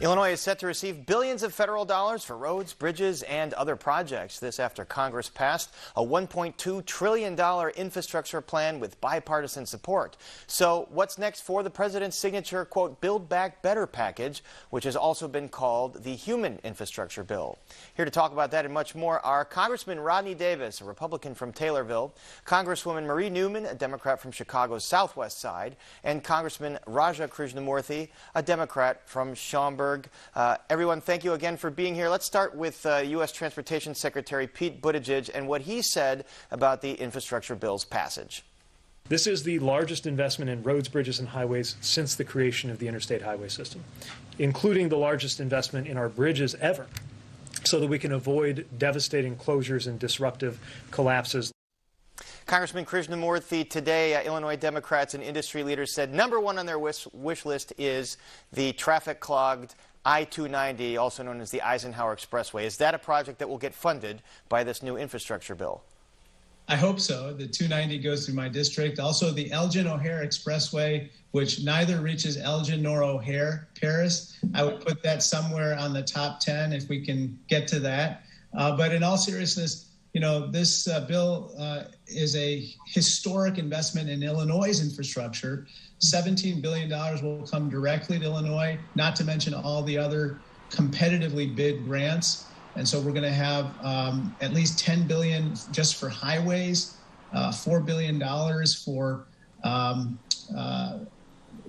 Illinois is set to receive billions of federal dollars for roads, bridges, and other projects. This after Congress passed a $1.2 trillion infrastructure plan with bipartisan support. So what's next for the president's signature, quote, Build Back Better package, which has also been called the Human Infrastructure Bill? Here to talk about that and much more are Congressman Rodney Davis, a Republican from Taylorville, Congresswoman Marie Newman, a Democrat from Chicago's Southwest Side, and Congressman Raja Krishnamoorthi, a Democrat from Schaumburg. Everyone, thank you again for being here. Let's start with U.S. Transportation Secretary Pete Buttigieg and what he said about the infrastructure bill's passage. This is the largest investment in roads, bridges, and highways since the creation of the interstate highway system, including the largest investment in our bridges ever, so that we can avoid devastating closures and disruptive collapses. Congressman Krishnamoorthi, today Illinois Democrats and industry leaders said #1 on their wish list is the traffic-clogged I-290, also known as the Eisenhower Expressway. Is that a project that will get funded by this new infrastructure bill? I hope so. The 290 goes through my district. Also, the Elgin-O'Hare Expressway, which neither reaches Elgin nor O'Hare, Paris. I would put that somewhere on the top 10 if we can get to that. But in all seriousness, you know, this bill is a historic investment in Illinois' infrastructure. $17 billion will come directly to Illinois, not to mention all the other competitively bid grants. And so we're going to have at least $10 billion just for highways, $4 billion for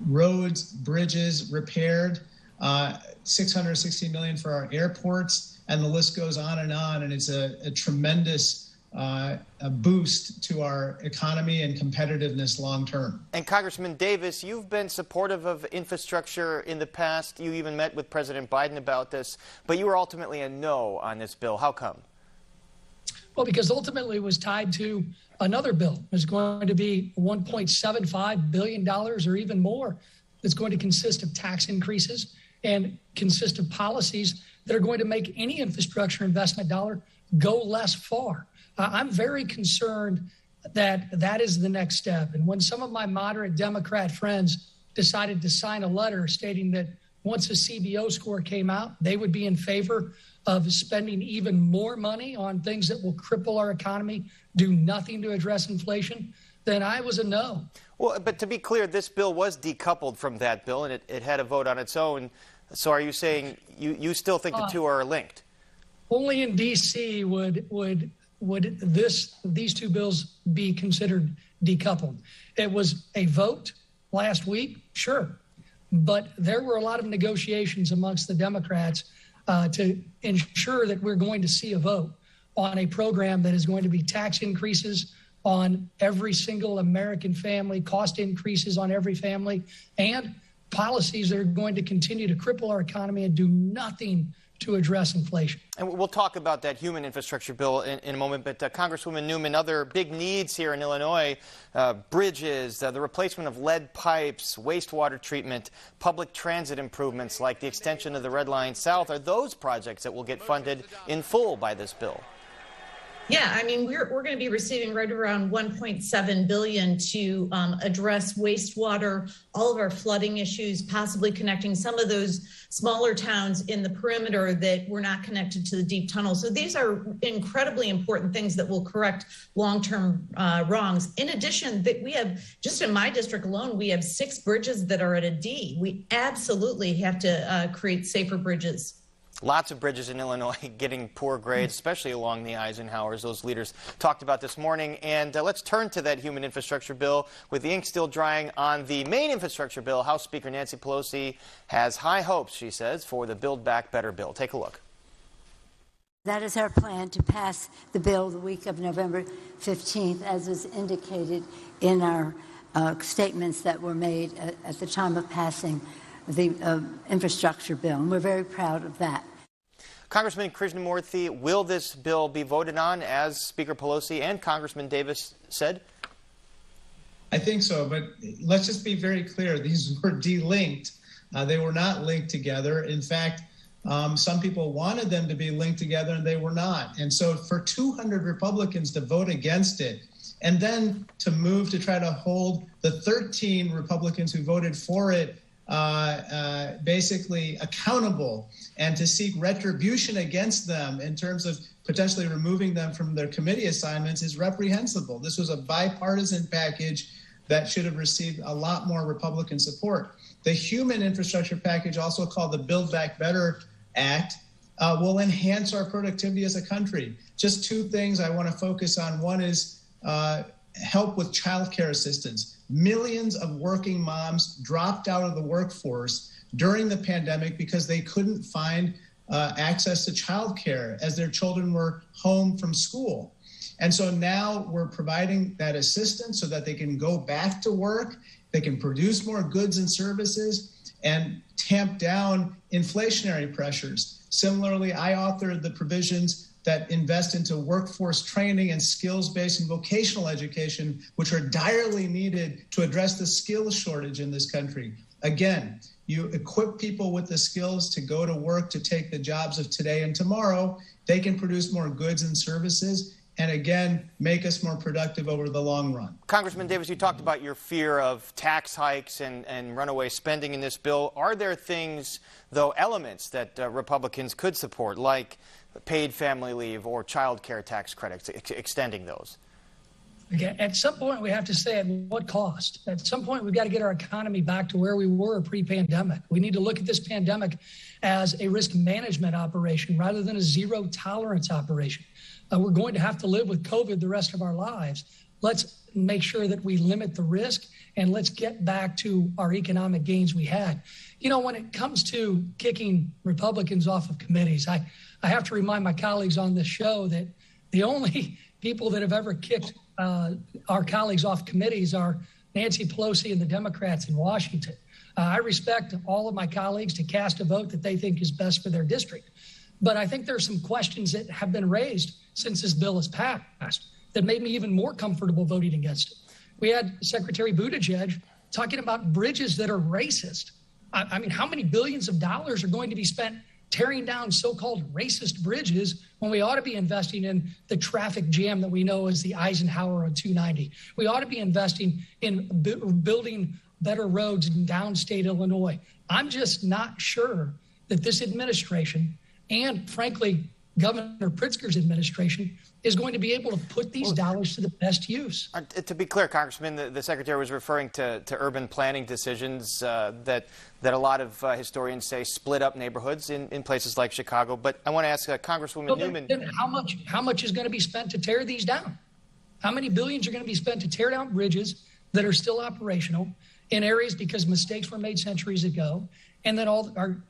roads, bridges repaired, $660 million for our airports. And the list goes on, and it's a tremendous a boost to our economy and competitiveness long term. And Congressman Davis, you've been supportive of infrastructure in the past. You even met with President Biden about this, but you were ultimately a no on this bill. How come? Well, because ultimately it was tied to another bill. It's going to be $1.75 billion or even more. It's going to consist of tax increases and consist of policies that are going to make any infrastructure investment dollar go less far. I'm very concerned that that is the next step. And when some of my moderate Democrat friends decided to sign a letter stating that once a CBO score came out, they would be in favor of spending even more money on things that will cripple our economy, do nothing to address inflation, then I was a no. Well, but to be clear, this bill was decoupled from that bill, and it had a vote on its own. So are you saying you still think the two are linked? Only in D.C. would these two bills be considered decoupled. It was a vote last week, sure, but there were a lot of negotiations amongst the Democrats to ensure that we're going to see a vote on a program that is going to be tax increases on every single American family, cost increases on every family, and policies that are going to continue to cripple our economy and do nothing to address inflation. And we'll talk about that human infrastructure bill in a moment, but Congresswoman Newman, other big needs here in Illinois, bridges, the replacement of lead pipes, wastewater treatment, public transit improvements like the extension of the Red Line South, are those projects that will get funded in full by this bill? Yeah, I mean, we're going to be receiving right around $1.7 billion to address wastewater, all of our flooding issues, possibly connecting some of those smaller towns in the perimeter that were not connected to the deep tunnel. So these are incredibly important things that will correct long-term wrongs. In addition, that we have, just in my district alone, we have 6 bridges that are at a D. We absolutely have to create safer bridges. Lots of bridges in Illinois getting poor grades, especially along the Eisenhowers. Those leaders talked about this morning. And let's turn to that human infrastructure bill. With the ink still drying on the main infrastructure bill, House Speaker Nancy Pelosi has high hopes, she says, for the Build Back Better bill. Take a look. That is our plan, to pass the bill the week of November 15th, as is indicated in our statements that were made at the time of passing the infrastructure bill, and we're very proud of that. Congressman Krishnamoorthi, will this bill be voted on, as Speaker Pelosi and Congressman Davis said? I think so, but let's just be very clear. These were delinked. They were not linked together. In fact, some people wanted them to be linked together, and they were not. And so for 200 Republicans to vote against it, and then to move to try to hold the 13 Republicans who voted for it basically accountable and to seek retribution against them in terms of potentially removing them from their committee assignments is reprehensible. This was a bipartisan package that should have received a lot more Republican support. The human infrastructure package, also called the Build Back Better Act, will enhance our productivity as a country. Just two things I want to focus on. One is help with child care assistance. Millions of working moms dropped out of the workforce during the pandemic because they couldn't find access to child care as their children were home from school. And so now we're providing that assistance so that they can go back to work, they can produce more goods and services, and tamp down inflationary pressures. Similarly, I authored the provisions that invest into workforce training and skills-based and vocational education, which are direly needed to address the skills shortage in this country. Again, you equip people with the skills to go to work, to take the jobs of today and tomorrow. They can produce more goods and services, and again, make us more productive over the long run. Congressman Davis, you talked about your fear of tax hikes and runaway spending in this bill. Are there things, though, elements that Republicans could support, like paid family leave or child care tax credits, extending those? Again, at some point, we have to say at what cost? At some point, we've got to get our economy back to where we were pre-pandemic. We need to look at this pandemic as a risk management operation rather than a zero tolerance operation. We're going to have to live with COVID the rest of our lives. Let's make sure that we limit the risk, and let's get back to our economic gains we had. You know, when it comes to kicking Republicans off of committees, I have to remind my colleagues on this show that the only people that have ever kicked our colleagues off committees are Nancy Pelosi and the Democrats in Washington. I respect all of my colleagues to cast a vote that they think is best for their district. But I think there are some questions that have been raised since this bill has passed that made me even more comfortable voting against it. We had Secretary Buttigieg talking about bridges that are racist. I mean, how many billions of dollars are going to be spent tearing down so-called racist bridges when we ought to be investing in the traffic jam that we know as the Eisenhower on 290? We ought to be investing in building better roads in downstate Illinois. I'm just not sure that this administration and, frankly, Governor Pritzker's administration is going to be able to put these dollars to the best use. To be clear, Congressman, the Secretary was referring to urban planning decisions that a lot of historians say split up neighborhoods in places like Chicago. But I want to ask Congresswoman Newman. Then how much is going to be spent to tear these down? How many billions are going to be spent to tear down bridges that are still operational in areas because mistakes were made centuries ago and then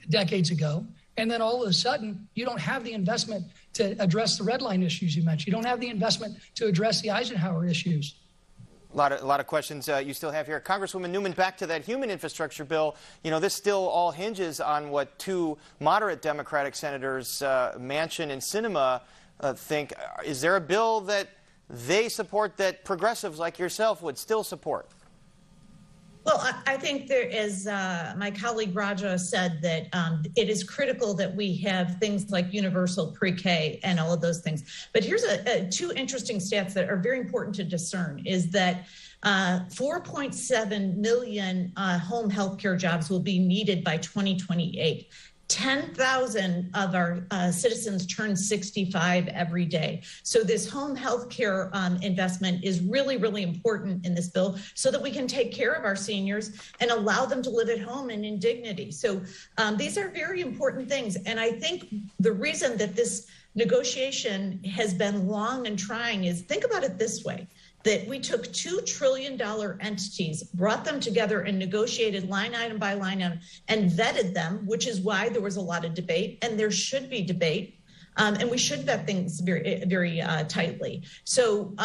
decades ago? And then all of a sudden, you don't have the investment to address the red line issues you mentioned. You don't have the investment to address the Eisenhower issues. A lot of questions you still have here. Congresswoman Newman, back to that human infrastructure bill. You know, this still all hinges on what two moderate Democratic senators, Manchin and Sinema, think. Is there a bill that they support that progressives like yourself would still support? Well, I think there is, my colleague Raja said that it is critical that we have things like universal pre-K and all of those things. But here's two interesting stats that are very important to discern is that 4.7 million home health care jobs will be needed by 2028. 10,000 of our citizens turn 65 every day. So this home health care investment is really, really important in this bill so that we can take care of our seniors and allow them to live at home and in dignity. So these are very important things. And I think the reason that this negotiation has been long and trying is, think about it this way, that we took $2 trillion entities, brought them together and negotiated line item by line item and vetted them, which is why there was a lot of debate, and there should be debate, and we should vet things very, very tightly. So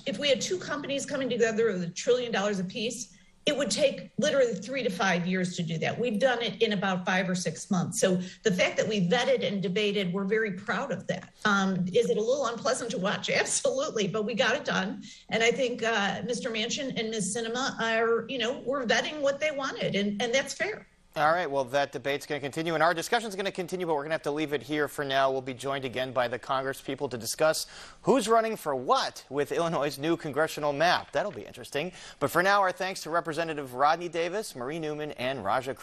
if we had two companies coming together with $1 trillion apiece, it would take literally 3 to 5 years to do that. We've done it in about 5 or 6 months. So the fact that we vetted and debated, we're very proud of that. Is it a little unpleasant to watch? Absolutely, but we got it done. And I think Mr. Manchin and Ms. Sinema are, we're vetting what they wanted, and that's fair. All right, well, that debate's going to continue, and our discussion's going to continue, but we're going to have to leave it here for now. We'll be joined again by the Congresspeople to discuss who's running for what with Illinois' new congressional map. That'll be interesting. But for now, our thanks to Representative Rodney Davis, Marie Newman, and Raja Krishnamoorthi.